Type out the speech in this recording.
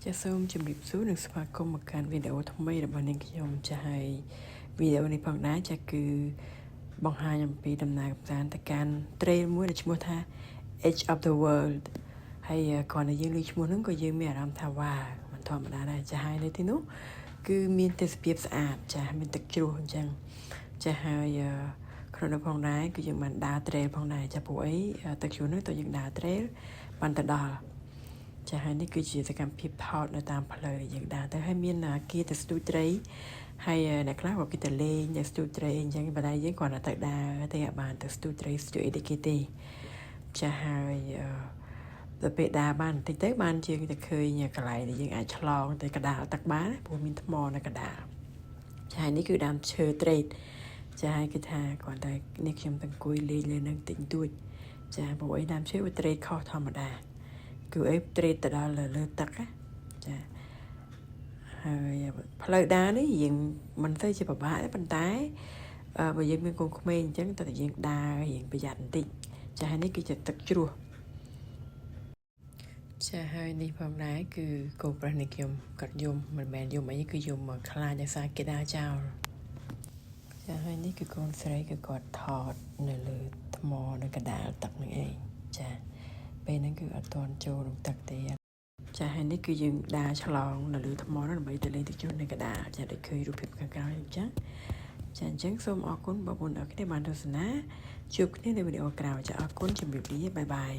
จะសូមជម្រាបសួរនិងស្វាគមន៍មកកាន់វីដេអូថ្មីរបស់នាងខ្ញុំចាស់ហើយវីដេអូនេះផងដែរចាស់គឺបង្ហាញអំពីដំណើរកម្សាន្តទៅកាន់ trail មួយដែលឈ្មោះថា Edge of the World ហើយគ្រាន់តែយើងលើឈ្មោះហ្នឹងក៏យើងមានអារម្មណ៍ថាវ៉ាមិនធម្មតាដែរចាស់ហើយនៅទីនោះគឺមានទេសភាពស្អាតចាស់មានទឹកជ្រោះអញ្ចឹងចាស់ហើយក្នុងនោះផងដែរគឺយើងបានដើរ trail ផងដែរចាស់ព្រោះអីទឹកជ្រោះហ្នឹងតើយើងដើរ trail បានទៅដល់ចាហើយនេះគឺជាសកម្មភាពថតនៅតាមផ្លូវដែលយើងដើរទៅហើយមានគេទៅស្ទូចត្រីហើយអ្នកខ្លះក៏គេទៅលេងទៅស្ទូចត្រីអញ្ចឹងប៉ុន្តែយើងគ្រាន់តែទៅដើរតែអត់បានទៅស្ទូចត្រីស្ទូចអីគេទេចាហើយដល់ពេលដើរបានបន្តិចទៅបានជាងទៅឃើញកន្លែងដែលយើងអាចឆ្លងទៅកណ្ដាលទឹកបានព្រោះមានថ្មនៅកណ្ដាលចាហើយនេះគឺដើមឈើត្រេតចាហើយគេថាគ្រាន់តែនេះខ្ញុំទៅអង្គុយលេងលើនឹងតិចតួចចាព្រោះអីដើមឈើវាត្រេតខុសធម្មតាគឺអីត្រេតទៅដល់លើទឹកចាហើយផ្លូវដើរនេះយើងមិនទៅជាពិបាកទេប៉ុន្តែបើយើងមានកូនក្មេងអញ្ចឹងតើយើងដើររៀងប្រយ័ត្នបន្តិចចាហើយនេះគឺជាទឹកជ្រោះចាហើយនេះផងដែរគឺកូនប្រុសនេះខ្ញុំគាត់យំមិនមែនយំអីគឺយំមកខ្លាចដោយសារគេដើរចោលចាហើយនេះគឺកូនស្រីគឺគាត់ថតនៅលើថ្មនៅកណ្ដាលទឹកនឹងឯងចាពេលហ្នឹងគឺអត់ទាន់ចូលក្នុងទឹកទេចាហើយនេះគឺយើងដើរឆ្លងនៅលើថ្មនោះដើម្បីទៅលេងទឹកជ្រោះនៅកណ្ដាលចាដូចឃើញរូបភាពខាងក្រោយអញ្ចឹងចាអញ្ចឹងសូមអរគុណបងប្អូនអរគ្នាបានទស្សនាជួបគ្នានៅវីដេអូក្រោយចាអរគុណជម្រាបលាបាយបាយ